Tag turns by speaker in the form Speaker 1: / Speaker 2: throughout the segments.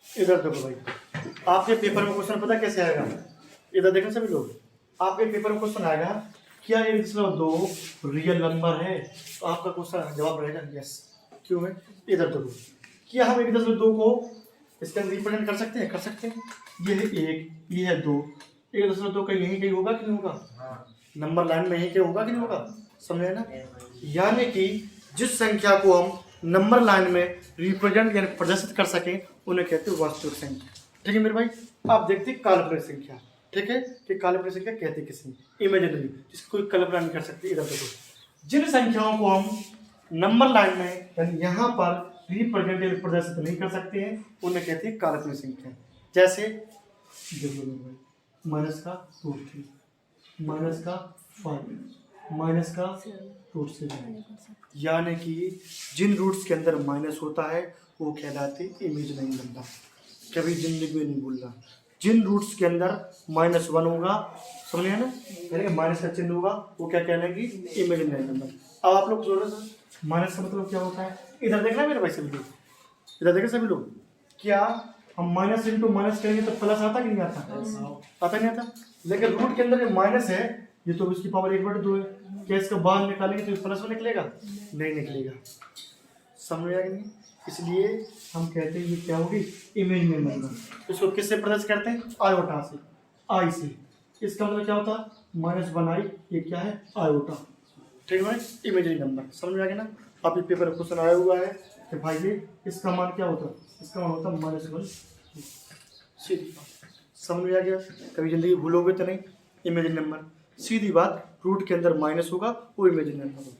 Speaker 1: इधर देखो भाई, आपके पेपर में क्वेश्चन पता कैसे आएगा? इधर देखना सभी लोग, आपके पेपर में क्वेश्चन आएगा क्या 1.2 रियल नंबर है? तो आपका क्वेश्चन जवाब रहेगा यस। क्यों है? इधर देखो, क्या हम 1.2 को इसके अंदर रिप्रेजेंट कर सकते हैं? कर सकते हैं। ये है 1, ये है 2, 1.2 का यही कहीं होगा कि नहीं होगा? नंबर लाइन में यही कहीं होगा कि नहीं होगा? समझे ना? यानी कि जिस संख्या को हम नंबर लाइन में रिप्रेजेंट यानी प्रदर्शित कर सकें उन्हें कहते हैं वास्तविक संख्या। ठीक है मेरे भाई। आप देखते हैं काल्पनिक संख्या। ठीक है कि काल्पनिक संख्या कहते किसी इमेजिनरी, जिसकी कोई कल्पना नहीं कर सकती। इधर देखो, जिन संख्याओं को हम नंबर लाइन में यानी यहाँ पर रिप्रेजेंट यानी प्रदर्शित नहीं कर सकते हैं उन्हें कहते हैं काल्पनिक संख्या। जैसे माइनस का √3, माइनस का 5, माइनस का √7, यानी कि जिन रूट्स के अंदर माइनस होता है वो कहलाते इमेजिनरी नंबर। कभी जिंदगी में नहीं भूलना, जिन रूट्स के अंदर -1 होगा, समझे ना, यानी माइनस का चिन्ह होगा, वो क्या कहलाएगी? Imaginary number. अब आप लोग सोचो सर, माइनस का मतलब क्या होता है? इधर देखना मेरे भाई सभी लोग, इधर देखें सभी लोग, क्या हम माइनस इंटू माइनस करेंगे तो प्लस आता कि नहीं आता? आता नहीं आता। लेकिन रूट के अंदर जो माइनस है ये तो इसकी पावर 1/2 है, क्या इसको बाहर निकालेंगे तो प्लस में निकलेगा? नहीं निकलेगा। समझ आया कि नहीं? इसलिए हम कहते हैं ये क्या होगी? Imaginary number. इसको किससे प्रदर्शित करते हैं? आयोटा से, आई से। इसका मतलब क्या होता है? -1i, ये क्या है? आयोटा। ठीक है, इमेजिनरी नंबर। समझ आ गया ना? आप ये पेपर क्वेश्चन आया हुआ है कि भाई ये इसका मान क्या होता है? इसका मान होता है -1। सीधी बात, समझ में आ गया? कभी जिंदगी भूलोगे तो नहीं। इमेजिनरी नंबर सीधी बात, रूट के अंदर माइनस होगा वो इमेजिनरी नंबर होगा।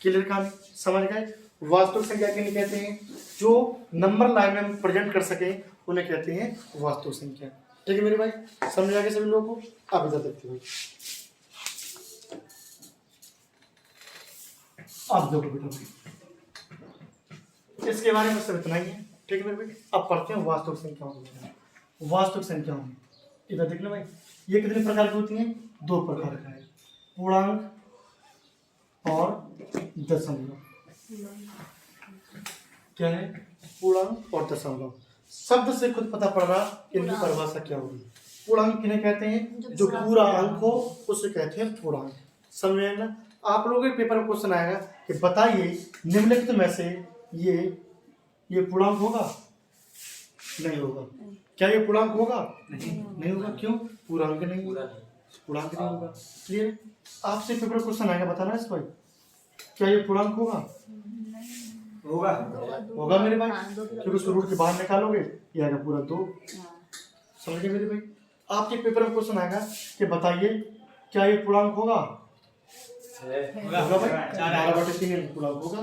Speaker 1: क्लियर कहानी? समझ गए? वास्तविक संख्या किन्हें कहते हैं? जो नंबर लाइन में प्रेजेंट कर सके उन्हें कहते हैं वास्तविक संख्या। ठीक है मेरे भाई, समझ आ गया सभी लोगों को? आप इधर देखते भाई, आप देखो बेटा भाई, इसके बारे में सब इतना ही है। ठीक है मेरे भाई। अब पढ़ते हैं वास्तविक संख्याओं को। वास्तविक संख्याओं में इधर देखना भाई, ये कितने प्रकार की होती हैं? 2 प्रकार का है, पूर्णांक और दशमलव। क्या है? पूर्णांक और दशमलव। शब्द से खुद पता पड़ रहा इनकी परिभाषा क्या होगी। पूर्णांक किन्हें कहते हैं? जो पूरा अंक हो उसे कहते हैं पूर्णांक। समझे ना? आप लोगों के पेपर में क्वेश्चन आएगा कि बताइए निम्नलिखित में से ये पूर्णांक होगा? नहीं होगा। क्या ये पूर्णांक होगा? नहीं होगा। क्यों? पूर्णांक नहीं होगा, पूर्णांक नहीं होगा। क्लियर? आपसे पेपर में क्वेश्चन आएगा, बताना इस भाई, क्या ये पूर्णांक होगा? होगा, होगा मेरे भाई, क्योंकि उसको रूट के बाहर निकालोगे ये आएगा पूरा 2। समझे मेरे भाई? आपके पेपर में क्वेश्चन आएगा कि बताइए क्या ये पूर्णांक होगा? होगा भाई, 12/3 पूर्णांक होगा।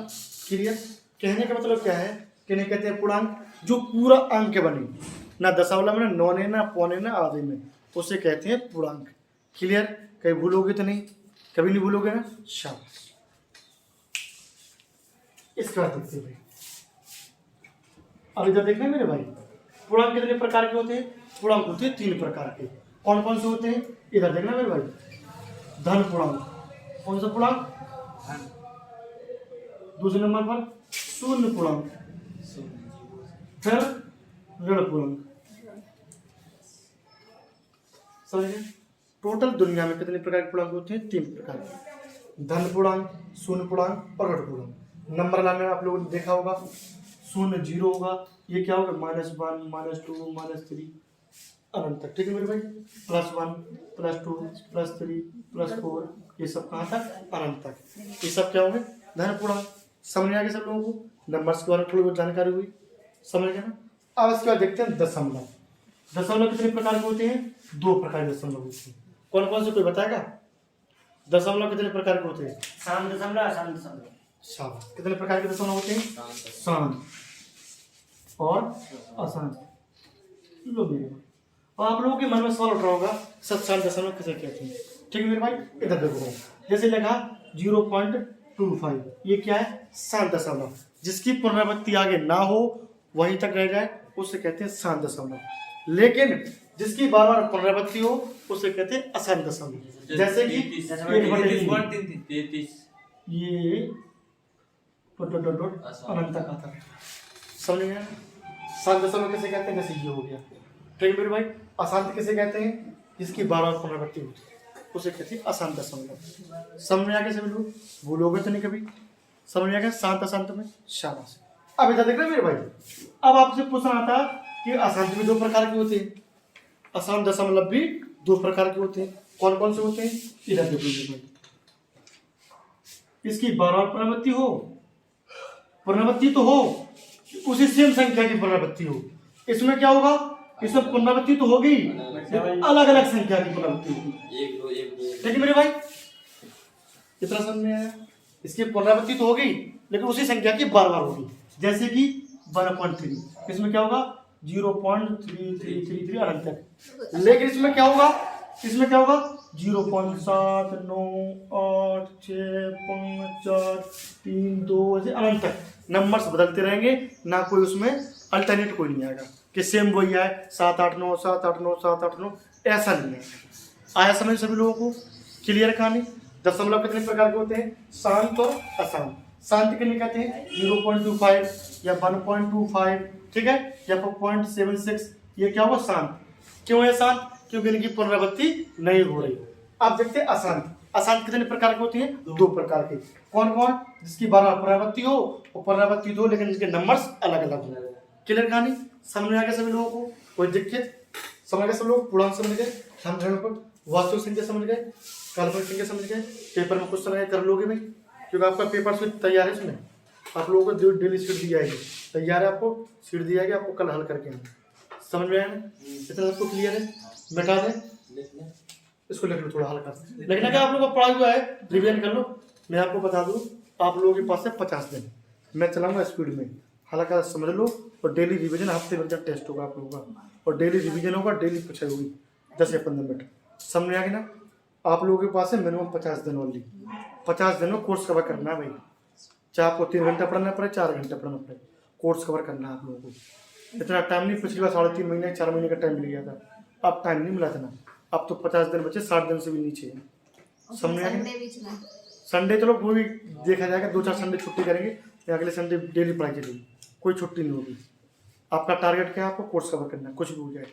Speaker 1: क्लियर? कहने का मतलब क्या है? कहने कहते हैं पूर्णांक जो पूरा अंक के बने, ना दशमलव में, ना नौने, ना पौने, ना आधे में, उसे कहते हैं पूर्णांक। क्लियर? कहीं भूलोगे तो नहीं? कभी नहीं भूलोगे ना? शाबाश। इसके बाद देखते भाई, अब इधर देखना मेरे भाई, पूर्णांक कितने प्रकार के होते हैं? पूर्णांक होते हैं 3 प्रकार के। कौन कौन से होते हैं? इधर देखना मेरे भाई, धन पूर्णांक। कौन सा पूर्णांक? दूसरे नंबर पर शून्य पूर्णांक, फिर ऋण पूर्णांक। समझे? टोटल दुनिया में कितने प्रकार के पूर्णांक होते हैं? 3 प्रकार के, धन पूर्णांक, शून्य पूर्णांक और ऋण पूर्णांक। नंबर लाने में आप लोगों ने देखा होगा, 0 0 होगा, ये क्या होगा? -1 -2 -3 अनंत तक। ठीक है मेरे भाई? +1 +2 +3 +4, ये सब कहाँ तक? अनंत तक। ये सब क्या होंगे? धन पूर्णांक। समझ आ गया सब लोगों को? नंबर्स के बारे में थोड़ी बहुत जानकारी हुई, समझ गए ना? अब इसके बाद देखते हैं दशमलव। दशमलव कितने प्रकार के होते हैं? 2 प्रकार के दशमलव होते हैं। कौन कौन से कोई बताएगा? दशमलव कितने प्रकार के होते हैं?
Speaker 2: शांत दशमलव, अशांत दशमलव।
Speaker 1: शाबाश। कितने प्रकार के दशमलव होते हैं? शांत और अशांत। लो मेरे भाई, और आप लोगों के मन में सवाल उठ रहा होगा सत्शांत दशमलव किसे कहते हैं? ठीक है मेरे भाई, इधर देखो, जैसे लिखा 0.25, ये क्या है? शांत दशमलव। जिसकी पुनरावृत्ति आगे ना हो वहीं तक रह जाए उसे कहते हैं शांत दशमलव। लेकिन जिसकी बार बार पुनरावृत्ति हो उसे कहते हैं अशांत दशमलव। जैसे कि
Speaker 2: 1/33,
Speaker 1: ये अनंत तक आता है। समझ गए? शांत दशमलव किसे कहते हैं, जैसे ये हो गया। ठीक है मेरे भाई। अशांत किसे कहते हैं, जिसकी 12 पुनरावृत्ति होती है उसे कहते हैं अशांत दशमलव। समझ में आ गया सभी लोग, भूलोगे तो नहीं कभी। समझ में आ गया शांत अशांत में। शाबाश। अब इधर देख रहे मेरे भाई, अब आपसे पूछना आता कि अशांत भी 2 प्रकार के होते हैं, अशांत दशमलव भी 2 प्रकार के होते हैं। कौन कौन से होते हैं, इधर देखो मेरे भाई। इसकी 12 पुनरावृत्ति तो हो, उसी सेम संख्या की पुनरावृत्ति हो। इसमें क्या होगा, इसमें पुनरावृत्ति तो होगी, अलग अलग संख्या की पुनरावृत्ति होगी। ठीक है मेरे भाई, इतना समझ में आया। इसकी पुनरावृत्ति तो होगी लेकिन उसी संख्या की बार बार होगी। जैसे कि 1/3, इसमें क्या होगा 0.3333 अनंत तक। लेकिन इसमें क्या होगा, 0.7 9 8 6 5 4 3 2 ऐसे अनंत तक नंबर्स बदलते रहेंगे। ना कोई उसमें अल्टरनेट कोई नहीं आएगा कि सेम वही है 7 8 9 7 8 9 7 8 9, ऐसा नहीं है। आया समझ सभी लोगों को, क्लियर कहानी। दशमलव कितने प्रकार के होते हैं, शांत और अशांत। शांत कितने कहते हैं, 0.25 या 1.25, ठीक है, या 0.76, ये क्या होगा शांत। क्यों है शांत, क्योंकि इनकी पुनरावृत्ति नहीं हो रही। अब देखते हैं अशांत। अशांत कितने प्रकार के होते हैं, 2 प्रकार के। कौन कौन, जिसकी 12 पुनरावृत्ति हो और पुनरावृत्ति दो लेकिन इसके नंबर्स अलग अलग हो। क्लियर कहानी, समझ में आ गया सभी लोगों को, कोई दिक्कत, समझ गए सब लोग, पूर्णांक समझ गए, वास्तविक संख्या समझ गए, काल्पनिक संख्या समझ गए। पेपर में कुछ समय कर लोगे भाई, क्योंकि आपका पेपर शीट तैयार है। इसमें आप लोगों को डेली शीट दी जाएगी, तैयार है, आपको शीट दी जाएगी, आपको कल हल करके आना। समझ में आया ना, इतना सबको क्लियर है। बैठा दें इसको, लिख लो थोड़ा हल्का। लेकिन अगर आप लोगों को पढ़ा हुआ है, रिवीजन कर लो। मैं आपको बता दूं, आप लोगों के पास है 50 दिन, मैं चलाऊंगा स्पीड में, हल्का समझ लो। और डेली रिवीजन, हफ्ते भर का टेस्ट होगा आप लोगों का, और डेली रिवीजन होगा, डेली पूछाई होगी 10 या 15 मिनट। समझ में आ गया ना। आप लोगों के पास है मिनिमम 50 दिन ओनली। 50 दिन में कोर्स कवर करना है भाई, चाहे आपको 3 घंटा पढ़ना पड़े 4 घंटे पढ़ना पड़े, कोर्स कवर करना है आप लोगों को। इतना टाइम नहीं, पिछली बार 3.5 महीने 4 महीने का टाइम मिल गया था, अब टाइम नहीं मिला था ना। अब तो 50 दिन बचे, 60 दिन से भी नीचे है। समझ में आ गया। संडे चलो वो भी देखा जाएगा, 2-4 संडे छुट्टी करेंगे, अगले संडे डेली पढ़ाई चलेगी, कोई छुट्टी नहीं होगी। आपका टारगेट क्या है, आपको कोर्स कवर करना है, कुछ भी हो जाए।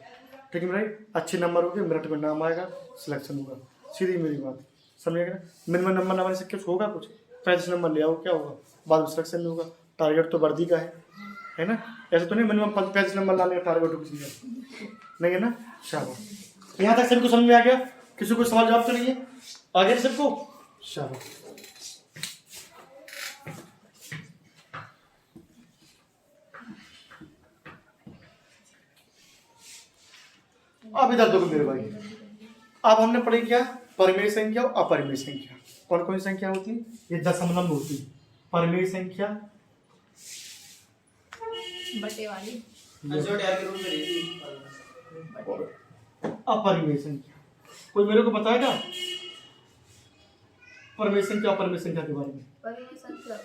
Speaker 1: ठीक है भाई, अच्छे नंबर हो गए, मेरिट में नाम आएगा, सिलेक्शन होगा, सीधी मेरी बात, समझिएगा। मिनिमम नंबर ना आने से कुछ होगा, कुछ 35 नंबर ले आओ, क्या होगा, बाद में सिलेक्शन नहीं होगा। टारगेट तो वर्दी का है ना, ऐसे तो नहीं मिनिमम 35 नंबर लाने का टारगेट हो किसी का, नहीं है ना। शाबाश, यहाँ तक सभी को समझ में आ गया, किसी को सवाल जवाब तो नहीं है, आगे सबको। शाबाश। अब इधर देखो मेरे भाई, अब हमने पढ़ी क्या, परिमेय संख्या और अपरिमेय संख्या। कौन कौन सी संख्या होती है, ये दशमलव में होती है। परिमेय संख्या
Speaker 2: बटे वाली,
Speaker 1: अपरिमेय संख्या। कोई मेरे को बताएगा परिमेय संख्या अपरिमेय संख्या के बारे में।
Speaker 2: परिमेय संख्या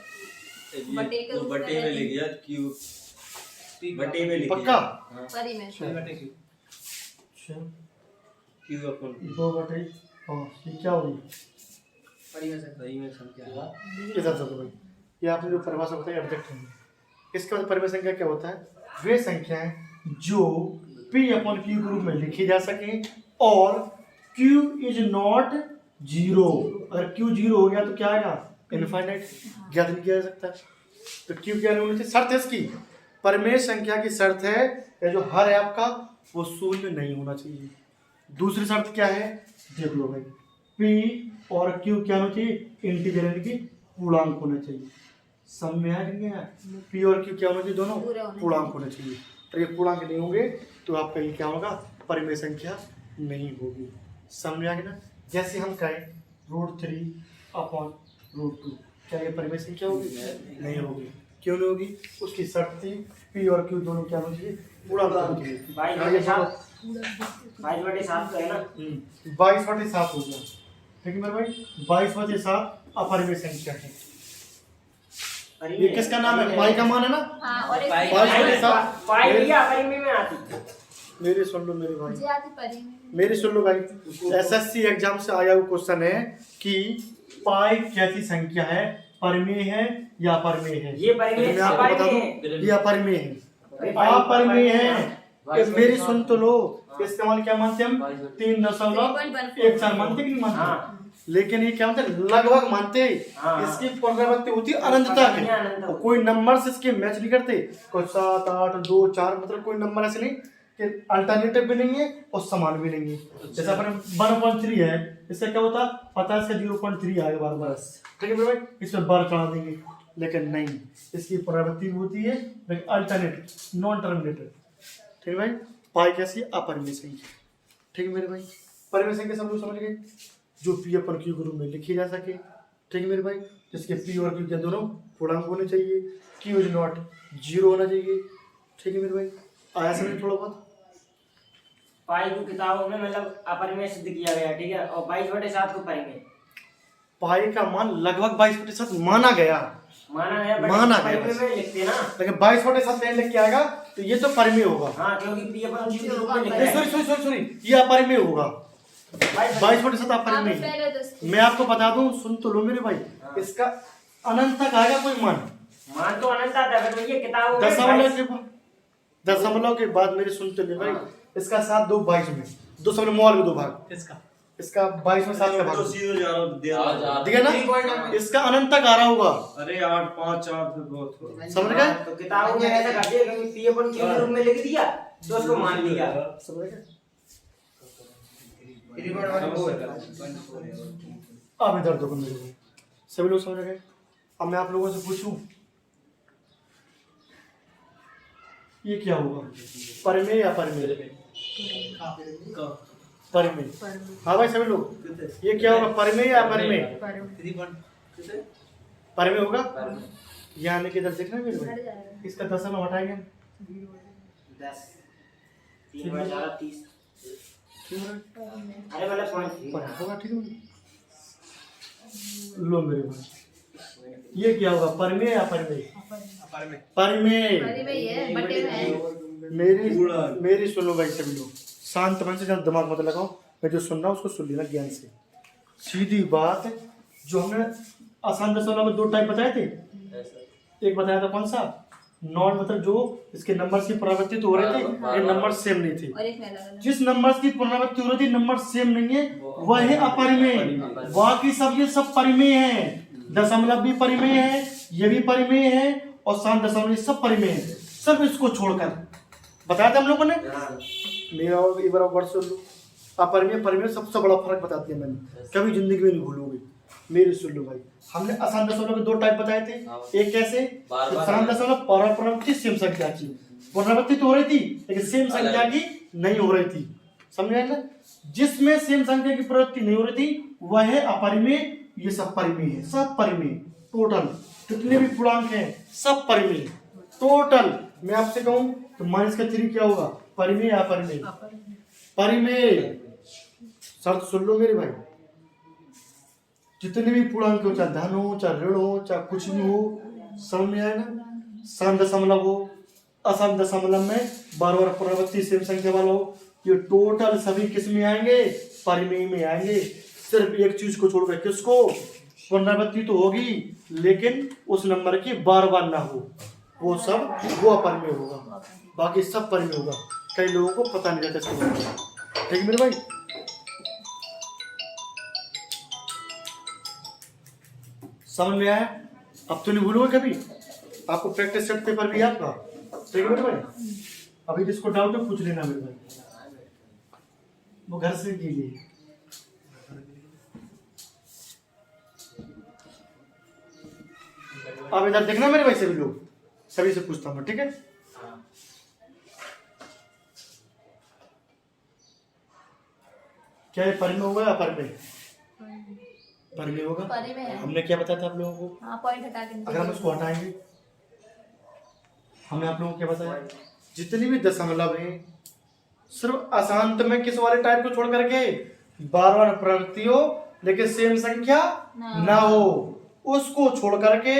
Speaker 3: बटे में लिख दिया, क्यू बटे में लिख दिया,
Speaker 1: पक्का
Speaker 2: परिमेय संख्या
Speaker 3: क्यू अपन
Speaker 1: 2/5। ये क्या होगी,
Speaker 3: परिमेय संख्या।
Speaker 1: इधर देखो भाई, ये आपने जो परिभाषा बताई एब्जेक्ट है, इसके बाद परिमेय संख्या क्या होता है, वे संख्याएं जो P/Q के रूप में लिखी जा सके और Q इज नॉट 0। अगर Q 0 हो गया तो क्या आएगा, इनफाइनाइट, ज्ञात नहीं किया जा सकता। तो Q क्या होनी चाहिए, शर्त है इसकी, परिमेय संख्या की शर्त है ये जो हर है आपका वो शून्य नहीं होना चाहिए। दूसरी शर्त क्या है, देख लो भाई, P और Q क्या होना चाहिए, इंटीजर यानी कि पूर्णांक होना चाहिए। सब में आ गया, P और Q क्या होना चाहिए, दोनों पूर्णांक होना चाहिए। तो ये पूर्णांक नहीं होंगे तो आपका ये क्या होगा, परिमेय संख्या नहीं होगी। समझ आ गया ना। जैसे हम कहें √3/√2, क्या ये परिमेय संख्या होगी, नहीं होगी। क्यों नहीं होगी, उसकी शर्त थी P और Q दोनों क्या होना चाहिए, पूर्णांक होना चाहिए। 22/7 हो गया, ठीक है मेरे भाई, 22/7 अपरिमेय संख्या है। ये किसका नाम है, पाई का मान है ना।
Speaker 2: हाँ, और एक
Speaker 4: पाई भैया परिमेय में आती है।
Speaker 1: मेरी सुन लो मेरे भाई,
Speaker 2: जी आती परिमेय,
Speaker 1: मेरी सुन लो भाई, एसएससी एग्जाम से आया हुआ क्वेश्चन है कि पाई कैसी संख्या है, परिमेय है या अपरिमेय है।
Speaker 4: ये परिमेय
Speaker 1: तो मैं आपको बता
Speaker 4: अपरिमेय
Speaker 1: दूं, ये अपरिमेय है। अपरिमेय है। मेरी सुन तो लो, इसका मान क्या मानते हम? 3.14 मानते कि नहीं मानते?
Speaker 4: हाँ।
Speaker 1: लेकिन ये क्या होता है? लगभग मानते।
Speaker 4: हाँ।
Speaker 1: इसकी पुनरावृत्ति होती है अनंतता की।
Speaker 4: अनंत।
Speaker 1: कोई नंबर से इसके मैच नहीं करते। कोई 7, 8, 2, 4 मतलब कोई नंबर ऐसे नहीं कि अल्टरनेटिव भी नहीं है और समान भी नहीं है। जैसे अपन 1.3 है, इससे क्या होता? पता है इसका 0.3 आएगा बार बार, ठीक है मेरे भाई, इसमें बार चढ़ा देंगे। लेकिन नहीं, इसकी पुनरावृत्ति भी होती है लेकिन अल्टरनेट, नॉन टर्मिनेटेड, ठीक है भाई। पाई कैसी? अपरिमेय संख्या, ठीक है मेरे भाई। परिमेय संख्या सब लोग समझ गए, जो पी अपन क्यू के रूप में लिखी जा सके, ठीक है मेरे भाई। जिसके पी और क्यू के दोनों पूर्णांक होने चाहिए, क्यू इज नॉट 0 होना चाहिए, ठीक है मेरे भाई। आया समझ थोड़ा बहुत?
Speaker 4: पाई को किताबों में मतलब अपरिमेय सिद्ध किया गया, ठीक है, और 22/7 को परिमेय
Speaker 1: पाई का मान लगभग 22/7 माना गया,
Speaker 4: माना गया,
Speaker 1: माना गया
Speaker 4: परिमेय
Speaker 1: बस।
Speaker 4: में लिखते ना।
Speaker 1: लेकिन 22/7 नहीं लिख के आएगा तो ये तो परिमेय होगा।
Speaker 4: हाँ, क्योंकि पी अपन क्यू के रूप में लिख रहे हैं।
Speaker 1: सॉरी, ये अपरिमेय होगा। 22/7
Speaker 2: आप
Speaker 1: अपरिमेय।
Speaker 2: पहले तो
Speaker 1: मैं आपको बता दूं, सुन तो लो मेरे भाई, इसका अनंत तक आएगा कोई मान।
Speaker 4: मान तो अनंत आता है, पर ये किताबों में
Speaker 1: दशमलव के बाद मेरे सुनते ले भाई। इसका 7 2 22 में 2 समझ मोहर में 2 भाग, इसका 22 में 7 का भाग
Speaker 3: तो सीधे जा रहा हूं, दिया
Speaker 1: दिया ना। इसका अनंत तक आ रहा होगा।
Speaker 3: अरे 8 5 4 पे बहुत हो।
Speaker 1: समझ गए?
Speaker 4: तो किताबों में ऐसा कर दिया कि पी अपन क्यू के रूप में लिख दिया तो उसको मान लिया।
Speaker 1: समझ गए?
Speaker 3: समझ
Speaker 1: अब इधर देखो मेरे को, सभी लोग समझ गए? अब मैं आप लोगों से पूछूं, ये क्या होगा? परिमेय या अपरिमेय? परिमेय। हाँ भाई सभी लोग, ये क्या होगा? परिमेय या अपरिमेय? परिमेय होगा। यानी कि इधर देखना मेरे भाई, इसका दशमलव हटाएंगे हम,
Speaker 4: 10 3/30।
Speaker 1: ठीक है?
Speaker 4: अरे मतलब पॉइंट
Speaker 1: होगा, ठीक है। लो मेरे भाई, ये क्या होगा? परिमेय या अपरिमेय? परिमेय।
Speaker 2: परिमेय है, बटे में है।
Speaker 1: मेरी सुनो भाई सभी लोग, शांत मन से, जब दिमाग मत लगाओ, मैं जो सुन रहा हूँ उसको सुन लेना ज्ञान से। सीधी बात, जो हमने आसान दशमलव में 2 टाइप बताए थे, एक बताया था कौन सा? नॉन, मतलब जो इसके नंबर की पुनरावृत्ति तो हो रहे थे, ये नंबर सेम नहीं थे।
Speaker 2: और एक में अलग-अलग।
Speaker 1: जिस नंबर की पुनरावृत्ति हो रही थी, नंबर सेम नहीं है, वह है अपरिमेय। बाकी सब ये सब परिमेय है। दशमलव भी परिमेय है, ये भी परिमेय है, और शांत दशमलव, सब परिमेय है। सब इसको छोड़कर बताया था हम लोगों ने। मेरा एक बार वर्ड सुन लो, अपरिमेय परिमेय सबसे बड़ा फर्क बता दिया मैंने, कभी जिंदगी में नहीं भूलोगे। मेरी सुन लो भाई, हमने आसान दशमलव के 2 टाइप बताए थे। एक कैसे? आसान दशमलव पुनरावृत्ति सेम संख्या की पुनरावृत्ति तो हो रही थी, लेकिन सेम संख्या की नहीं हो रही थी, समझ आए ना? जिसमें सेम संख्या की पुनरावृत्ति नहीं हो रही थी वह है अपरिमेय। ये सब परिमेय है, सब परिमेय। टोटल जितने भी पूर्णांक हैं सब परिमेय टोटल। मैं आपसे कहूं तो -3 क्या होगा? परिमेय या अपरिमेय? परिमेय। शर्त सुन लो मेरे भाई, जितने भी पूर्णांक हो, चाहे धन हो, चाहे ऋण हो, चाहे कुछ भी हो, समझ में आए ना? शांत दशमलव हो, अशांत दशमलव में बार-बार पुनरावृत्ति सेम संख्या वाला हो, ये टोटल सभी किस में आएंगे? परिमेय में आएंगे। सिर्फ एक चीज को छोड़कर, किसको? पुनरावृत्ति तो होगी लेकिन उस नंबर की बार-बार ना हो, वो सब वो अपरिमेय होगा, बाकी सब परिमेय होगा। कई लोगों को पता नहीं रहता इसके बारे में, ठीक है मेरे भाई? समझ में आया? अब तो नहीं भूलोगे कभी, आपको प्रैक्टिस सेट पेपर भी है आपका, ठीक है मेरे भाई? अभी जिसको डाउट है पूछ लेना मेरे भाई, वो घर से कीजिए। अब इधर देखना मेरे भाई, सभी लोग, सभी से पूछता हूँ, ठीक है? क्या ये परिमेय होगा या अपरिमेय? परिमेय होगा।
Speaker 2: परिमेय है।
Speaker 1: हमने क्या बताया था आप लोगों को?
Speaker 2: हाँ, पॉइंट हटा के
Speaker 1: अगर हम इसको हटाएंगे, हमने आप लोगों को क्या बताया? जितनी भी दशमलव है सिर्फ अशांत में किस वाले टाइप को छोड़ करके, बार-बार पुनरावृत्ति हो लेकिन सेम संख्या ना हो, उसको छोड़ करके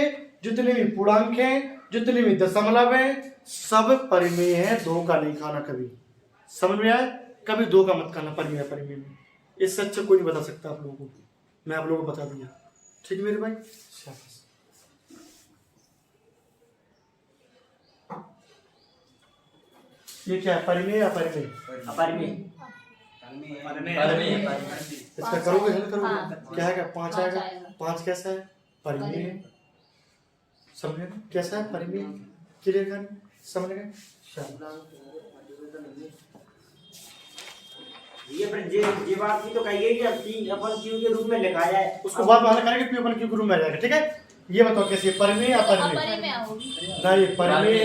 Speaker 1: जितने भी पूर्णांक हैं, जितने भी दशमलव हैं, सब परिमेय है। धोखा नहीं खाना कभी, समझ में आया? कभी धोखा मत खाना परिमेय परिमेय में। इससे अच्छा कोई नहीं बता सकता आप लोगों को, मैं आप लोगों को बता दिया, ठीक है मेरे भाई? शाबाश। ये क्या है, परिमेय अपरिमेय?
Speaker 4: अपरिमेय।
Speaker 1: इसका करोगे हल करोगे
Speaker 2: हाँ।
Speaker 1: क्या है, क्या 5
Speaker 2: 5
Speaker 1: आएगा।
Speaker 2: आएगा।
Speaker 1: 5 कैसा है, परिमेय। समझ गए कैसा है, परिमेय। क्लियर कर, समझ गए।
Speaker 4: ये बात भी तो कही है कि अपन क्यू के रूप में लिखा जाए,
Speaker 1: उसको बाद में हल करेंगे, पी अपन क्यू के रूप में आ जाएगा। ठीक है, ये बताओ कैसे, परिमेय अपरिमेय?
Speaker 2: अपरिमेय होगी।
Speaker 1: ना ये परिमेय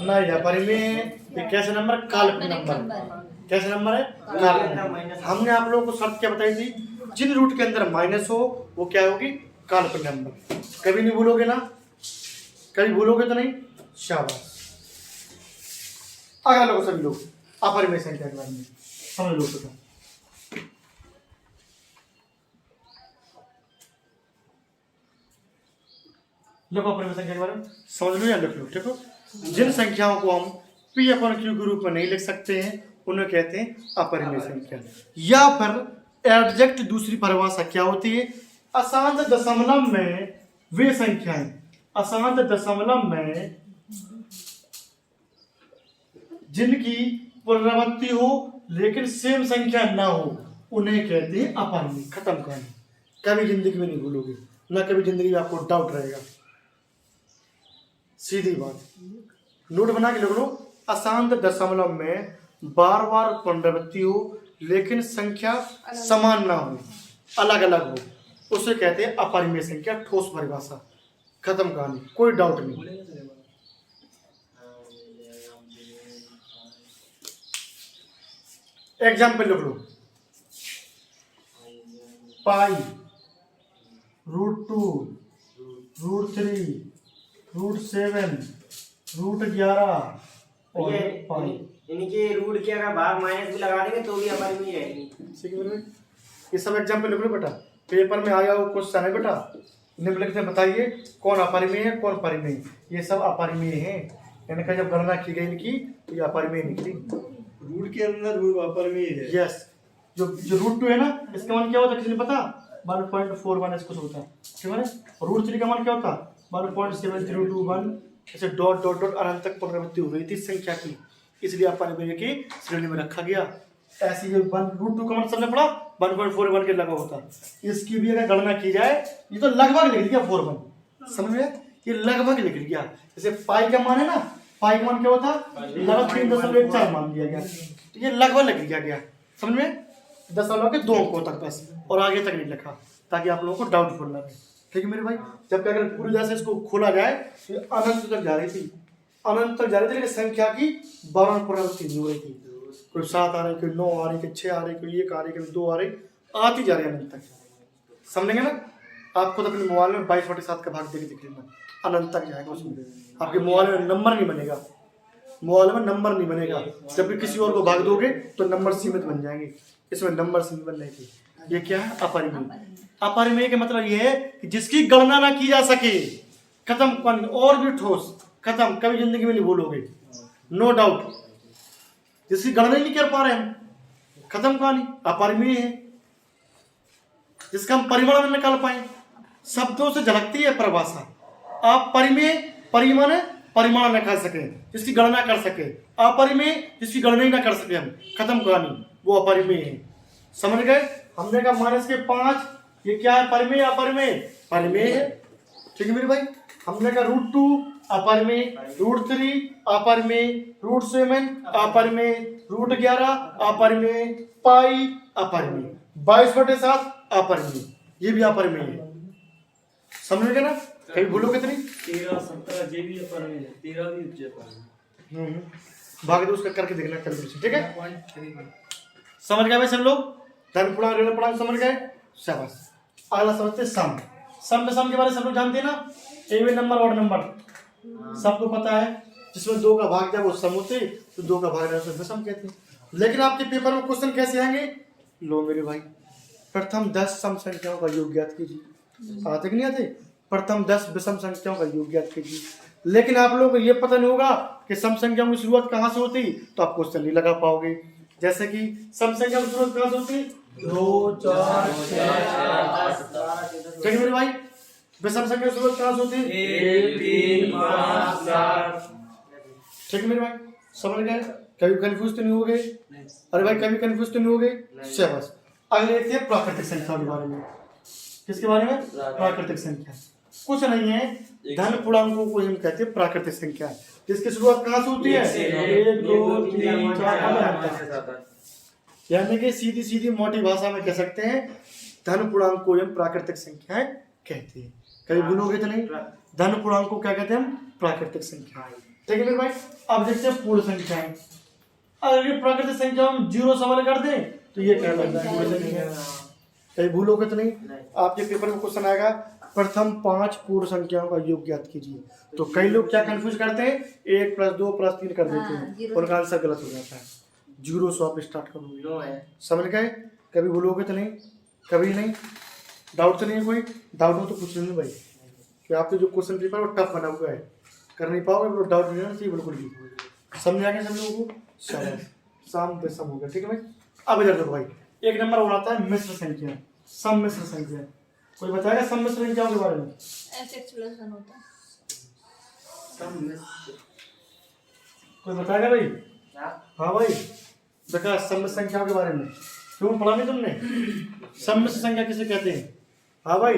Speaker 1: ना ये अपरिमेय। ये कैसे नंबर, काल्पनिक नंबर। कैसे नंबर है, काल्पनिक। हमने आप लोगों को शर्त क्या बताई थी, जिन रूट के अंदर माइनस हो वो क्या होगी, काल्पनिक नंबर। कभी नहीं भूलोगे ना, कभी भूलोगे तो नहीं, शाबाश। अगर लोग सभी लोग अपरिमेय संख्या के बारे में समझ लो तो लोग अपरिमेय संख्या के बारे में समझ लो या लिख लो। ठीक हो, जिन संख्याओं को हम पी अपन क्यू के रूप में नहीं लिख सकते हैं उन्हें कहते हैं अपरिमेय संख्या। या फिर एडजेक्ट दूसरी परिभाषा क्या होती है, अशांत दशमलव में वे संख्याएं, अशांत दशमलव में जिनकी पुनरावृत्ति हो लेकिन सेम संख्या ना हो उन्हें कहते हैं अपरिमेय। खत्म कहानी, कभी जिंदगी में नहीं भूलोगे, ना कभी जिंदगी में आपको डाउट रहेगा। सीधी बात, नोट बना के लिख लो, अशांत दशमलव में बार बार पुनरावृत्ति हो लेकिन संख्या समान ना हो, अलग अलग हो, उसे कहते हैं अपरिमेय संख्या। ठोस परिभाषा, खत्म कहानी, कोई डाउट नहीं। एग्जाम्पल लिख लो, पाई, √2, √3, √7, √11 और पाई।
Speaker 4: इनके रूट के अगर भाग माइनस भी लगा देंगे तो भी अपरिमेय रहेगी।
Speaker 1: ठीक है, ये सब एग्जाम्पल लिख लो बेटा, पेपर में आया वो क्वेश्चन है बेटा, निम्नलिखित में बताइए कौन अपरिमेय है कौन परिमेय। ये सब अपरिमेय है, इनका जब गणना की गई इनकी तो ये अपरिमेय निकली।
Speaker 3: रूट के अंदर रूट अपरिमेय है।
Speaker 1: यस, जो √2 है ना, इसका मान क्या होता है किसी ने पता, 1.41 कुछ होता है। ठीक है ना, √3 का मान क्या होता है 1.7021। ऐसे डॉट डॉट डॉट अनंत तक पुनरावृत्ति हो रही थी संख्या की, इसलिए अपरिमेय की श्रेणी में रखा गया। ऐसी जो √2 का मान सबने पढ़ा 1.41 के लगा होता है। इसकी भी अगर गणना की जाए, ये तो लगभग लिख दिया 41, समझ में, ये लगभग लिख दिया। जैसे पाई का मान है ना, पाई का मान क्या होता, लगभग 3.14 मान दिया गया, तो ये लगभग लिख दिया गया, समझ में, दशमलव के 2 अंकों तक बस, और आगे तक नहीं लिखा, ताकि आप लोगों को डाउटफुल ना रहे। ठीक है मेरे भाई, जबकि अगर पूरी तरह से इसको खोला जाए तो अनंत तक जा रही थी, अनंत तक जा रही थी, लेकिन संख्या की बारह पुनरावृत्ति नहीं हो रही थी। कोई 7 आ रही, कोई 9 आ रही, कोई 6 आ रही, कोई 1 आ रही, कोई 2 आ रही, आती जा रही है अनंत तक। समझेंगे ना, आप खुद अपने मोबाइल में 22/7 का भाग देके देख लेना, अनंत तक जाएगा उसमें। आपके मोबाइल में नंबर नहीं बनेगा, मोबाइल में नंबर नहीं बनेगा, जबकि किसी और को भाग दोगे तो नंबर सीमित बन जाएंगे, इसमें नंबर सीमित बन जाएगी। ये क्या है, अपरिमेय। अपरिमेय का मतलब ये है कि जिसकी गणना ना की जा सके, खत्म, और भी ठोस, खत्म, कभी जिंदगी में नहीं भूलोगे, नो डाउट। जिसकी गणना ही नहीं कर पा रहे हम, खत्म कहानी, अपरिमेय है। जिसका हम परिमाण में निकाल पाए, शब्दों से झलकती है परिभाषा। आप परिमेय, परिमाण, परिमाण न कर सके, जिसकी गणना कर सके, अपरिमेय, जिसकी गणना ही ना कर सके हम, खत्म कहानी, वो अपरिमेय है। समझ गए, हमने कहा -5, ये क्या है, परिमेय अपरिमेय, परिमेय है। ठीक है मेरे भाई, हमने कहा √2 अपरिमेय, √3 अपरिमेय, √7 अपरिमेय, √11 अपरिमेय, पाई अपरिमेय, 22/7 अपरिमेय, ये भी अपरिमेय है। समझ गए ना, कभी भूलो कितनी
Speaker 3: 13, 17 जे भी अपरिमेय है, 13 भी जे अपरिमेय।
Speaker 1: भाग दो उसका करके देखना कैलकुलेशन। ठीक है, समझ गए भाई सब लोग, धन पूर्णांक ऋण पूर्णांक समझ गए, शाबाश। अगला समझते सम। सम के बारे में सब लोग जानते हैं ना, इवन नंबर ऑड नंबर सबको पता है, जिसमें 2 का भाग जब वो सम होते तो 2 का भाग दशम कहते हैं। लेकिन आपके पेपर में क्वेश्चन कैसे आएंगे, लो मेरे भाई, प्रथम 10 सम संख्याओं का योग ज्ञात कीजिए। आते कि नहीं आते, प्रथम 10 विषम संख्याओं का योग ज्ञात कीजिए। लेकिन आप लोगों को ये पता नहीं होगा कि सम संख्याओं की शुरुआत कहाँ से होती, तो आप क्वेश्चन नहीं लगा पाओगे। जैसे कि सम संख्या की शुरुआत कहाँ से होती, 2, 4, 6, ठीक है मेरे भाई। विषम संख्या की शुरुआत कहाँ से होती,
Speaker 3: 1, 3, 5, 7,
Speaker 1: ठीक है मेरे भाई, समझ गए। कभी कंफ्यूज तो नहीं हो गए? अरे भाई कभी कंफ्यूज तो नहीं हो गए? शाबाश। अगले देखते हैं प्राकृतिक संख्या के बारे में। किसके बारे में? प्राकृतिक संख्या। कुछ नहीं है, धन पूर्णांकों को हम कहते हैं प्राकृतिक संख्या। जिसकी शुरुआत कहाँ से होती है? 1 2 3 4 यानी कि सीधी सीधी मोटी भाषा में कह सकते हैं धन पूर्णांक को हम प्राकृतिक संख्याएं कहते हैं। कभी भूलोगे तो नहीं? धन पूर्णांक को क्या कहते हैं हम? प्राकृतिक संख्या। ठीक है मेरे भाई। अब देखते हैं पूर्ण संख्याएं। अगर ये प्राकृतिक संख्या हम 0 सवाल कर दें तो ये क्या लगता है? पूर्ण संख्या। कहीं भूलोगे तो नहीं? आपके पेपर में क्वेश्चन आएगा प्रथम 5 पूर्ण संख्याओं का योग ज्ञात कीजिए। तो कई लोग क्या कंफ्यूज करते हैं, 1 + 2 + 3 कर देते हैं, उनका आंसर गलत हो जाता है। 0 से आप स्टार्ट करोगे। समझ गए? कभी भूलोगे तो नहीं? कभी नहीं? डाउट तो नहीं है? कोई डाउट हो तो पूछ लेना भाई, कि आपके जो क्वेश्चन पेपर वो टफ बना हुआ है, कर नहीं पाओगे तो डाउट नहीं रहना चाहिए बिल्कुल भी। समझ आ गया सब लोगों को? शाम पे सम हो गया। ठीक है भाई। अब इधर देखो भाई, एक नंबर और आता है मिश्र संख्या, सम्मिश्र संख्या। कोई बताएगा सम्मिश्र संख्याओं के बारे में?
Speaker 2: X+1 होता है।
Speaker 1: कोई बताएगा भाई? हाँ भाई, देखा सम्मिश्र संख्याओं के बारे में क्यों पढ़ा नहीं तुमने? सम्मिश्र संख्या किसे कहते हैं? हाँ भाई,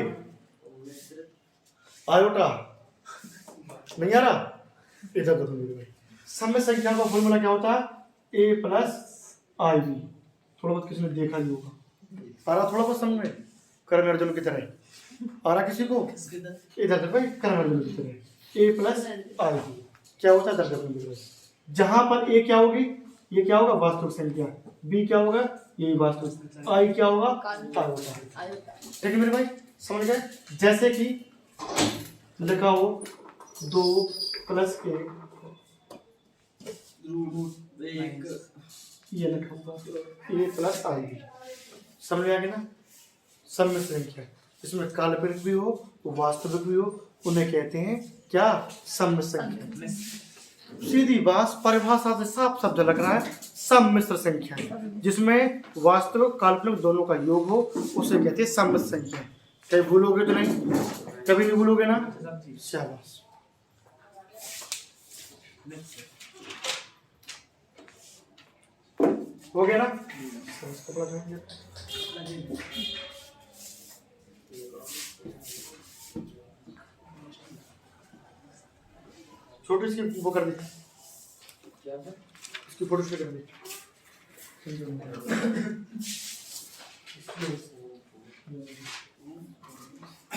Speaker 1: आयोटा नहीं आ रहा? इधर देखो मेरे भाई, सम्मिश्र संख्या का फॉर्मूला क्या होता है? A + IB। थोड़ा बहुत किसी ने देखा ही होगा। आ रहा थोड़ा बहुत समझ में? कर्ण अर्जुन की तरह आ रहा किसी को? इधर देखो भाई, कर्ण अर्जुन की तरह A + IB क्या होता है? दर्जक। जहां पर A क्या होगी? ये क्या होगा? वास्तविक संख्या। B क्या होगा? ये वास्तविक। I क्या होगा? आयोटा। ठीक है मेरे भाई, समझ गए? जैसे कि लिखा हो 2 + 1 ये लिखा होगा A + IB। समझ आ गया ना? सम्मिश्र संख्या, इसमें काल्पनिक भी हो वास्तविक भी हो, उन्हें कहते हैं क्या? सम्मिश्र संख्या। सीधी बात, परिभाषा से साफ शब्द लग रहा है सम्मिश्र संख्या, जिसमें वास्तविक काल्पनिक दोनों का योग हो, उसे कहते हैं सम्मिश्र संख्या। कभी भूलोगे तो नहीं? कभी नहीं भूलोगे ना? शाबाश। हो गया ना? छोटी सी वो कर दी, इसकी फोटो से कर दी।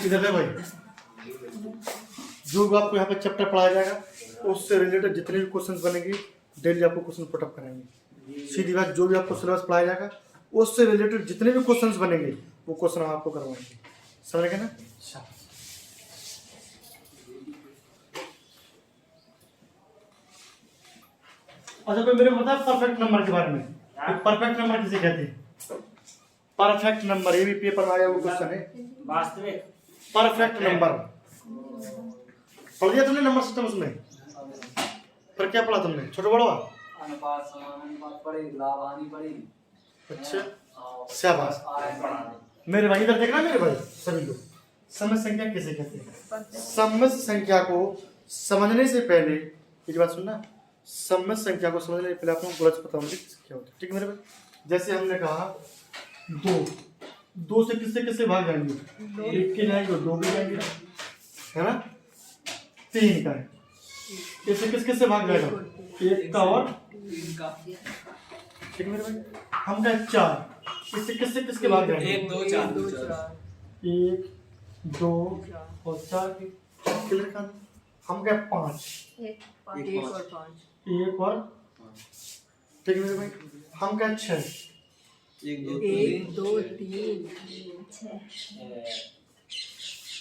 Speaker 1: इधर है भाई, जो भी आपको यहाँ पे चैप्टर पढ़ाया जाएगा उससे रिलेटेड जितने भी क्वेश्चन बनेंगे डेली आपको क्वेश्चन पुटअप कराएंगे। सीधी बात, जो भी आपको सिलेबस पढ़ाया जाएगा उससे रिलेटेड जितने भी क्वेश्चंस बनेंगे वो क्वेश्चन हम आपको करवाएंगे। समझ गए ना? अच्छा, कोई मेरे को बता परफेक्ट नंबर के बारे में? परफेक्ट नंबर किसे कहते हैं? परफेक्ट नंबर, ये भी पेपर में आया वो क्वेश्चन है।
Speaker 4: वास्तविक
Speaker 1: परफेक्ट नंबर पढ़ लिया तुमने? नंबर सिस्टम उसमें पर क्या पढ़ा तुमने? छोटा बड़ा
Speaker 5: अनुपात, समानुपात पढ़े, लाभ हानि पढ़ी।
Speaker 1: अच्छा, शाबाश मेरे भाई। इधर देखना मेरे भाई सभी लोग, सम्मिश्र संख्या किसे कहते हैं? सम्मिश्र संख्या को समझने से पहले एक बात सुनना, सम्मिश्र संख्या को समझने से पहले आपको गलत पता होना क्या होता है। ठीक है मेरे भाई? जैसे हमने कहा 2 से किससे किससे भाग जाएंगे? 1 के जाएंगे और 2 के जाएंगे, है ना? 3 का है, इससे किस किससे भाग जाएगा? 1 का और
Speaker 5: 3 का।
Speaker 1: ठीक है मेरे भाई? हम कहें 4, इससे किससे किसके भाग जाएंगे?
Speaker 5: 1 2 4
Speaker 1: 1 2 और 4 के क्लियर कर। हम कहें 5,
Speaker 2: 1 और 5।
Speaker 1: 1 और, ठीक है मेरे भाई? हम कहें 6,
Speaker 5: 1 2 3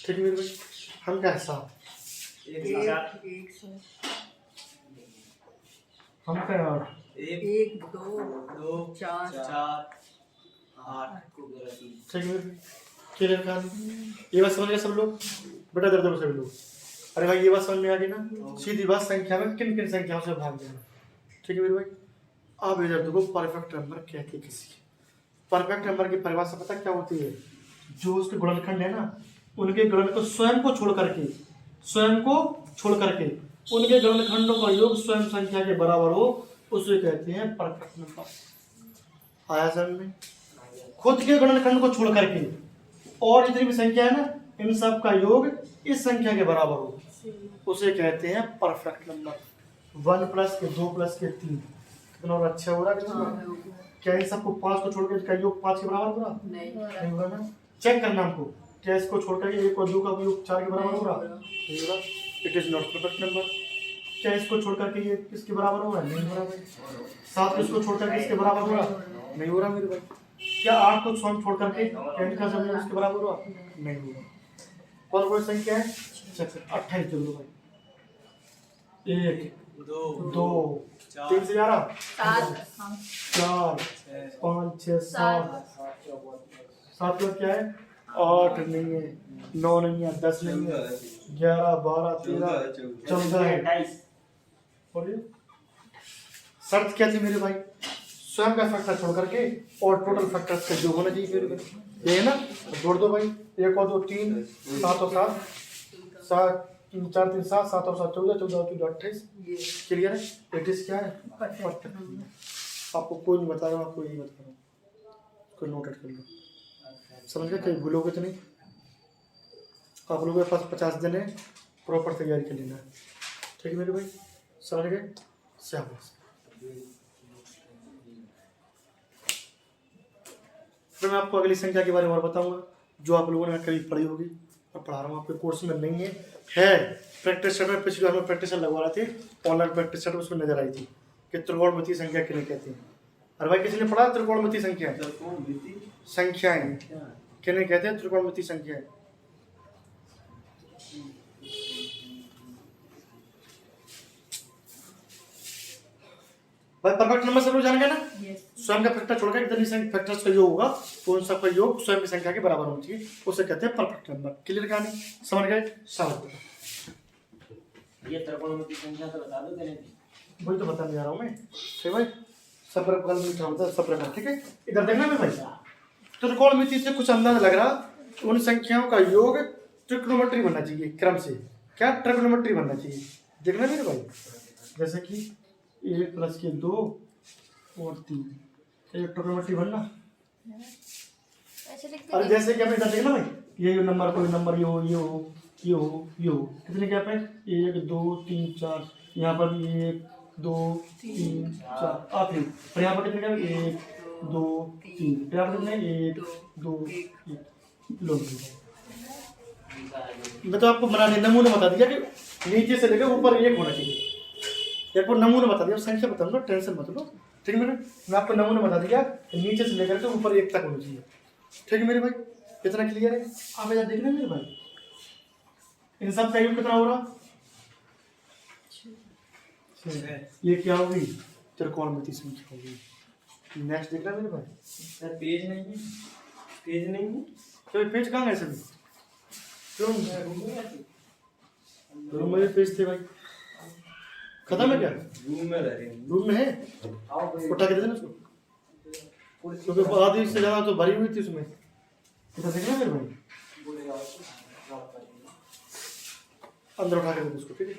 Speaker 1: ठीक है मेरे भाई? हम कहें 7,
Speaker 5: 1
Speaker 1: हम कहें 8,
Speaker 5: 1 2 4 8 को गलत।
Speaker 1: ठीक है मेरे भाई? क्लियर कर। ये बात समझ गए सब लोग? बेटा दर्द में सभी लोग, अरे भाई ये बात समझ में आ गई ना? सीधी बात, संख्या में किन किन संख्याओं से भाग देना। ठीक है मेरे भाई? अब इधर देखो, परफेक्ट नंबर कहते हैं किसी? परफेक्ट नंबर की परिभाषा पता क्या होती है? जो उसके गुणनखंड है ना, उनके गुणन को स्वयं को छोड़ करके उनके गुणनखंडों का योग स्वयं संख्या के बराबर हो, उसे कहते हैं परफेक्ट नंबर। आया समझ में? खुद के गुणनखंड को छोड़ करके और जितनी भी संख्या है ना, इन सब का योग इस संख्या के बराबर हो, उसे कहते हैं परफेक्ट नंबर। 1 प्लस के 2 प्लस के 3 कितना और अच्छा हो रहा है कितना? क्या इन सबको 5 को छोड़ के इसका योग 5 के बराबर हो रहा?
Speaker 5: नहीं
Speaker 1: नहीं हो रहा ना? चेक करना हमको, क्या इसको छोड़ करके 1 और 2 का योग 4 के बराबर हो रहा? नहीं हो रहा। It is not perfect number. क्या इसको छोड़ करके ये किसके बराबर हो रहा है? नहीं हो रहा भाई। 7 को इसको छोड़ करके इसके बराबर हो रहा? नहीं हो रहा मेरे भाई। क्या 8 को छोड़ करके का सब उसके बराबर हुआ? नहीं हो रहा। कौन कौन संख्या है? 28 जोड़ भाई। 1 2 3 से 11 4 5 6 7 7 लोग क्या है? 8 नहीं है, 9 नहीं है, 10 नहीं है, 11 12 13 14 है।
Speaker 4: 28
Speaker 1: बोलिए शर्त क्या थी मेरे भाई? स्वयं का फैक्टर छोड़ करके और टोटल फैक्टर्स का जो होना चाहिए मेरे भाई, ये है ना? जोड़ दो भाई। 1 और 2 3 7 और 7 7 3 4 3 7 7 और 7 14 14 और 2 28 क्लियर है? इट इज क्या है? परफेक्ट। आपको कोई नहीं बताएगा, आपको यही बता रहा हूँ, कोई नोट कर लो, समझ गए? कहीं भूलोगे तो नहीं। आप लोगों के पास 50 दिन है, प्रॉपर तैयारी कर लेना है, ठीक है मेरे भाई? समझ गए? शाबाश। फिर मैं आपको अगली संख्या के बारे में और बताऊंगा, जो आप लोगों ने कभी पढ़ी होगी और पढ़ा रहा हूँ आपके कोर्स में नहीं है प्रैक्टिस सेट में। पिछली बार में प्रैक्टिस सेट लगवा रहे थे, ऑनलाइन प्रैक्टिस सेट, उसमें नजर आई थी कि त्रिकोणमितीय संख्या किन्हें कहते हैं। अरे भाई किसी ने पढ़ा त्रिकोणमितीय संख्या? संख्याएं किन्हें कहते हैं? त्रिकोणमितीय संख्याएं। भाई परफेक्ट नंबर सब लोग जान गए ना? स्वयं का फैक्टर छोड़कर इतनी फैक्टर्स का योग होगा तो उन सब का योग स्वयं की संख्या के बराबर होना चाहिए, उसे कहते हैं परफेक्ट नंबर। क्लियर कहानी? समझ गए? समझ।
Speaker 4: ये त्रिकोणमितीय संख्या तो बता दो देने की।
Speaker 1: वही तो बताने जा रहा हूँ मैं, ठीक भाई? सब प्रकार में होता है, सब प्रकार, ठीक है? इधर देखना मैं भाई, त्रिकोणमिति से कुछ अंदाजा लग रहा, उन संख्याओं का योग ट्रिग्नोमेट्री बनना चाहिए क्रम से। क्या? ट्रिग्नोमेट्री बनना चाहिए। देखना मेरे भाई, जैसे कि 1 प्लस के 2 और 3, ये ट्रिग्नोमेट्री बनना।
Speaker 2: ऐसे लिखते
Speaker 1: अरे जैसे कि आप इधर देखना भाई, ये नंबर कोई नंबर ये हो ये हो ये हो ये हो, कितने गैप है? 1 2 3 4, यहाँ पर 1 2 3 4 आखिरी, और यहाँ पर कितने गैप? 1 2 3, यहाँ पर कितने? 1 2 1। लो मैं तो आपको बनाने नमूना बता दिया कि नीचे से लेकर ऊपर 1 होना चाहिए। एक नमूना बता दिया, संख्या बता दो, टेंशन मत लो, ठीक है? मैं आपको नमूना बता दिया कि नीचे से लेकर के ऊपर 1 तक होना चाहिए, ठीक है मेरे भाई? कितना क्लियर है? आप इधर देखना मेरे भाई, इन सब का योग कितना हो रहा? ये क्या होगी? त्रिकोणमितीय संख्या होगी। नेक्स्ट देखना मेरे भाई।
Speaker 4: सर पेज नहीं है, पेज नहीं है
Speaker 1: तो पेज कहाँ है सभी? क्यों रूम में पेज थे भाई? खत्म है क्या?
Speaker 3: रूम में रह रहे हैं।
Speaker 1: रूम में है, उठा के दे देना उसको, क्योंकि आधी से ज्यादा तो भरी हुई थी उसमें। इधर देखना मेरे भाई, अंदर उठा के दे दो उसको, ठीक है?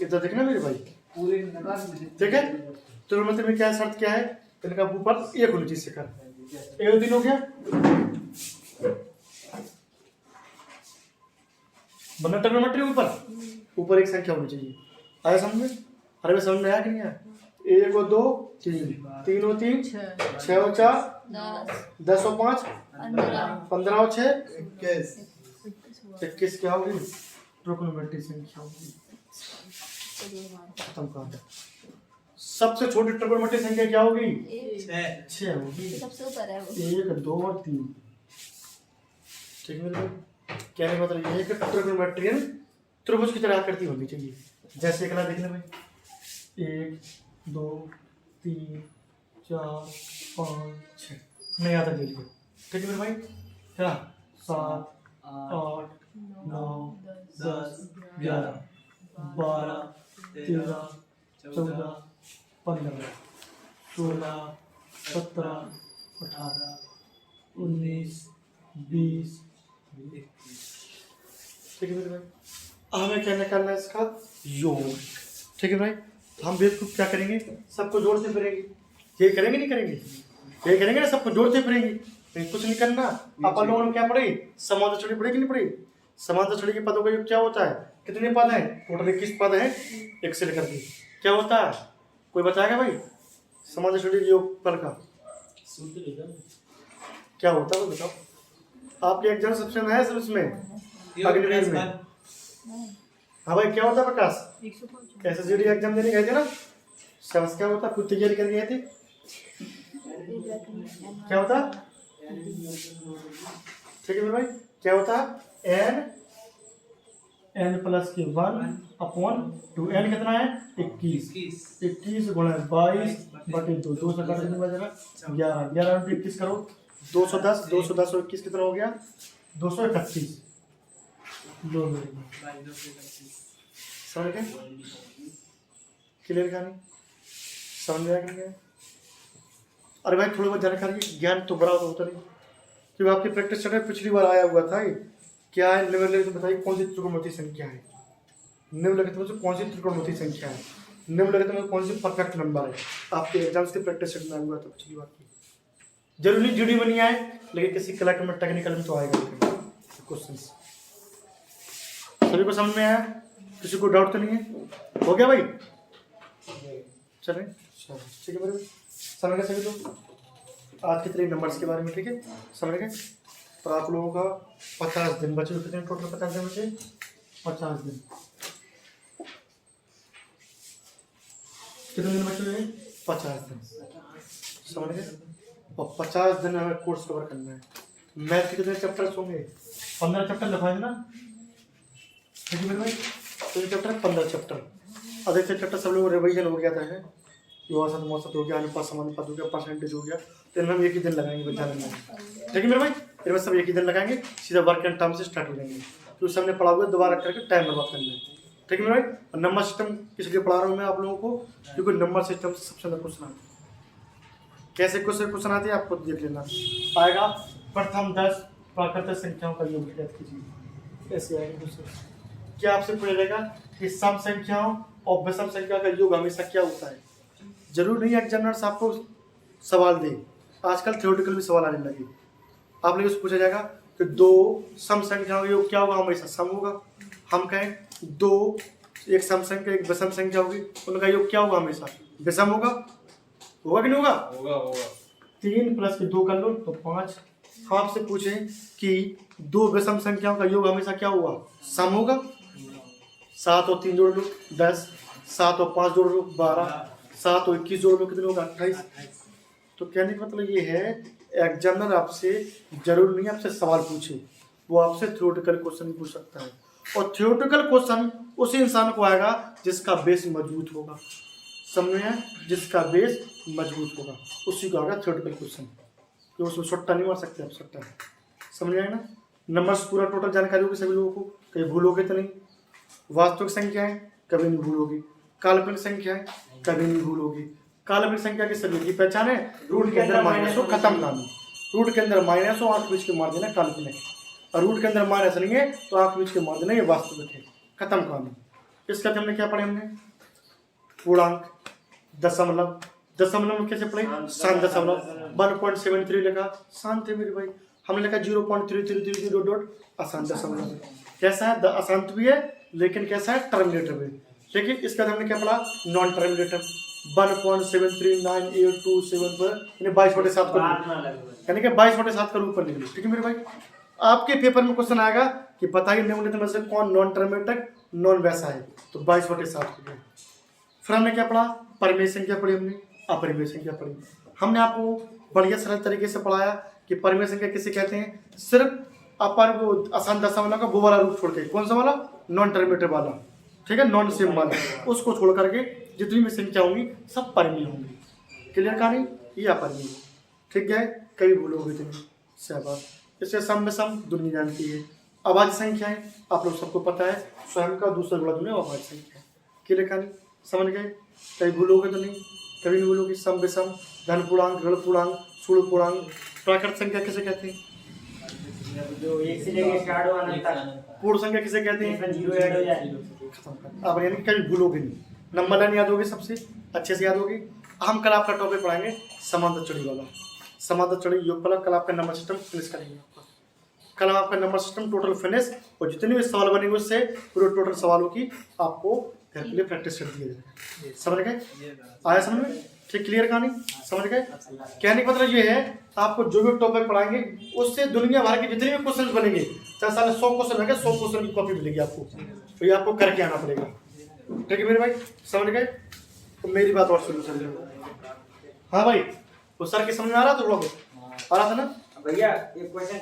Speaker 1: इधर देखना मेरे भाई,
Speaker 5: पूरे नकार
Speaker 1: ठीक है? तो मतलब में क्या शर्त क्या है? इनका ऊपर 1 होनी चाहिए शिखर। 1 दिन हो गया, बना ट्रिग्नोमेट्री ऊपर एक संख्या होनी चाहिए। आया समझ में? अरे मैं समझ में आया कि नहीं आया? 1 और 2 3 3 और 3 6 और 4 10 और 5 15 और 6 21 क्या होगी? ट्रिग्नोमेट्री संख्या होगी। खत्म कर दो। सबसे छोटी ट्रिग्नोमेट्री संख्या क्या होगी? 6 होगी।
Speaker 2: सबसे ऊपर है वो।
Speaker 1: 1 2 और 3, ठीक है मेरे? क्या है मतलब? ये कि ट्रिग्नोमेट्रियन त्रिभुज की तरह आकृति होनी चाहिए। जैसे अगला देखना भाई, 1 2 3 4 5 6, मैं यहाँ तक ले लिया, ठीक है मेरे भाई? क्या? 7 8 9 10 11 12 13 14 15 16 17 18 19 20 ठीक है मेरे भाई? हमें क्या निकालना है? इसका योग, ठीक है भाई? तो हम बेवकूफ क्या करेंगे, सबको जोड़ते फिरेंगे। ये करेंगे नहीं करेंगे, ये करेंगे ना, सबको जोड़ते फिरेंगे, लेकिन कुछ नहीं करना। अपन लोगों ने क्या पढ़ी, समांतर छड़ी पढ़ी कि नहीं पढ़ी। समांतर छड़ी के पदों का योग क्या होता है, कितने पद हैं, टोटल 21 पद हैं, एक से लेकर के क्या होता है, कोई बताएगा भाई समांतर छड़ी के योग पद का क्या होता है, बताओ। आपके एग्जाम सबसे नया है सर उसमें अग्निवीर में। हाँ भाई क्या होता है प्रकाश,
Speaker 2: 105
Speaker 1: एसएसजीडी एग्जाम देने गए थे ना, समझ क्या होता, खुद तैयारी करके गए थे, क्या होता, ठीक है मेरे भाई, क्या होता है n प्लस के 1/2, n कितना है 21 गुणा 22/2, 2 से काट देने बचेगा 11, 11 × 21 करो 210, 210 और 21 कितना हो गया 231। लो मेरे समझ गए, क्लियर कहानी समझ में आ गया। अरे भाई थोड़ी बहुत जानकारी, ज्ञान तो बड़ा होता नहीं, क्योंकि आपकी प्रैक्टिस चल रही है, पिछली बार आया हुआ था ये क्या है, निम्नलिखित में बताइए कौन सी त्रिकोणमितीय संख्या है, निम्नलिखित में से कौन सी त्रिकोणमितीय संख्या है, निम्नलिखित में कौन सी परफेक्ट नंबर है। आपके एग्जाम्स की प्रैक्टिस सेट में हुआ था पिछली बार की, जरूरी जीडी में नहीं आए, लेकिन किसी कलेक्टर में टेक्निकल में तो आएगा क्वेश्चन। सभी को समझ में आया, किसी को डाउट तो नहीं है, हो गया भाई, चलें ठीक है मेरे समझ गए सभी लोग आज के 3 नंबर्स के बारे में, ठीक है समझ गए। तो आप लोगों का 50 दिन बचे, कितने टोटल 50 दिन बचे, 50 दिन, कितने दिन बचे हुए 50 दिन, समझ गए। और 50 दिन हमें कोर्स कवर करना है। मैथ के कितने चैप्टर्स होंगे, 15 चैप्टर लिखवाएंगे ना, ठीक है मेरे भाई, तो ये चैप्टर 15 चैप्टर, अधिकतर चैप्टर सब लोग रिवीजन हो गया था, है युवासत मौसत हो गया, अनुपात समानुपात हो गया, परसेंटेज हो गया, तो इनमें हम एक ही दिन लगाएंगे बच्चा में, ठीक है मेरे भाई, इनमें सब एक ही दिन लगाएंगे, सीधा वर्क एंड टाइम से स्टार्ट हो जाएंगे, तो उसे हमने पढ़ा हुआ दोबारा करके टाइम बर्बाद करना है, ठीक है मेरे भाई। और नंबर सिस्टम इसलिए पढ़ा रहा हूँ मैं आप लोगों को, क्योंकि नंबर सिस्टम से सबसे ज़्यादा क्वेश्चन आते हैं। कैसे क्वेश्चन आते हैं आपको देख लेना, आएगा प्रथम 10 प्राकृतिक संख्याओं का योग ज्ञात कीजिए, ऐसे आएगा क्वेश्चन। क्या आपसे पूछा जाएगा कि सम संख्याओं और विषम संख्या का योग हमेशा क्या होता है। जरूर नहीं एग्जामिनर्स आपको सवाल दे, आजकल थ्योरेटिकल भी सवाल आने लगे, आप लोगों से पूछा जाएगा कि 2 सम संख्याओं का योग क्या होगा, हमेशा सम होगा। हम कहें 2 एक सम संख्या एक विषम संख्या होगी, उनका योग क्या होगा, हमेशा विषम होगा, होगा कि नहीं होगा,
Speaker 3: होगा
Speaker 1: 3 + 2 कर लो तो 5। हम आपसे पूछें कि 2 विषम संख्याओं का योग हमेशा क्या होगा, सम होगा। 7 और 3 जोड़ लो 10, 7 और 5 जोड़ लो 12, 7 और 21 जोड़ लो कितने होगा 28। तो कहने का मतलब ये है एग्जामिनर आपसे जरूर नहीं आपसे सवाल पूछे, वो आपसे थ्योरेटिकल क्वेश्चन पूछ सकता है, और थ्योरेटिकल क्वेश्चन उसी इंसान को आएगा जिसका बेस मजबूत होगा, समझ में, जिसका बेस मजबूत होगा उसी को आएगा थ्योरेटिकल क्वेश्चन, तो उसमें सट्टा नहीं मार सकते आप, सट्टा समझ में आए ना। नंबर्स पूरा टोटल जानकारी होगी सभी लोगों को, कहीं भूलोगे तो नहीं। वास्तविक संख्याएं कभी नहीं भूलोगी, काल्पनिक संख्याएं कभी नहीं भूलोगी। काल्पनिक संख्या की सभी की पहचान है, रूट के अंदर माइनस हो खत्म काम, रूट के अंदर माइनस हो आंख बीच के मार देना काल्पनिक, और रूट के अंदर माइनस नहीं है तो आंख बीच के मार देना ये वास्तविक है, खत्म काम। इसका हमने क्या पढ़े, हमने पूर्णांक, दशमलव, दशमलव में कैसे पढ़े, शांत दशमलव 1.73 लिखा, शांत है मेरे भाई। हमने लिखा 0.3333 अशांत दशमलव, कैसा है अशांत भी है लेकिन कैसा है टर्मिनेटर भी। देखिए इसका हमने क्या पढ़ा, नॉन टर्मिनेटर 1.739827 पर 22/7 का, यानी कि 22/7 का रूप पर निकले, ठीक है मेरे भाई। आपके पेपर में क्वेश्चन आएगा कि बताइए निम्नलिखित में से कौन नॉन टर्मिनेटर नॉन वैसा है, तो 22/7 हो गया। फिर हमने क्या पढ़ा, परिमेय संख्या पढ़ी, हमने अपरिमेय संख्या पढ़ी। हमने आपको बढ़िया सरल तरीके से पढ़ाया कि परिमेय संख्या किसे कहते हैं, सिर्फ अपर वो अशांत दशमलव का वो वाला रूप छोड़ के, कौन सा वाला, नॉन टर्मिनेटर वाला, ठीक है, नॉन सेम वाला, उसको छोड़ करके जितनी भी संख्या होंगी सब परिमेय होंगी। क्लियर कहानी, ये अपरिमेय, ठीक है, कई भूलोगे तुम सहबाज। इससे सम में सम दुनिया जानती है। अभाज्य संख्या है आप लोग सबको पता है, स्वयं का दूसरा गुणा दुनिया अभाज्य संख्या। क्लियर कहानी समझ गए, कई भूलोगे तो नहीं, कभी नहीं भूलोगे। सम विषम, धन पूर्णांक, ऋण पूर्णांक, सूक्ष्म पूर्णांक। प्राकृत संख्या किसे कहते हैं,
Speaker 4: जो 1 से लेके स्टार्ट हुआ अनंत तक।
Speaker 1: पूर्ण संख्या किसे कहते हैं,
Speaker 4: इसमें 0 ऐड हो जाए,
Speaker 1: खत्म कर। अब यानी कभी भूलोगे नहीं, नंबर लाइन याद होगी, सबसे अच्छे से याद होगी। हम कल आपका टॉपिक पढ़ाएंगे समांतर चौड़ी वाला, समांतर चौड़ी योगफलक। कल आपका नंबर सिस्टम फिनिश करेंगे। कल हम आपका नंबर सिस्टम टोटल फिनिश, और जितने भी सवाल बनेंगे उससे पूरे टोटल सवालों की आपको घर के लिए प्रैक्टिस कर दिया जाएगा। समझ गए? आया समझ में? ठीक, क्लियर कहानी? समझ गए? कहने का मतलब ये है, आपको जो भी टॉपिक पढ़ाएंगे उससे दुनिया भर के जितने भी क्वेश्चन बनेंगे, चाहे साल 100 क्वेश्चन है, 100 क्वेश्चन की कॉपी मिलेगी आपको, तो ये आपको करके आना पड़ेगा। ठीक है मेरे भाई, समझ गए? तो मेरी बात और सुनो समझो। हाँ भाई, वो सर के समझ में आ रहा था? थोड़ा बहुत आ रहा था ना
Speaker 4: भैया एक क्वेश्चन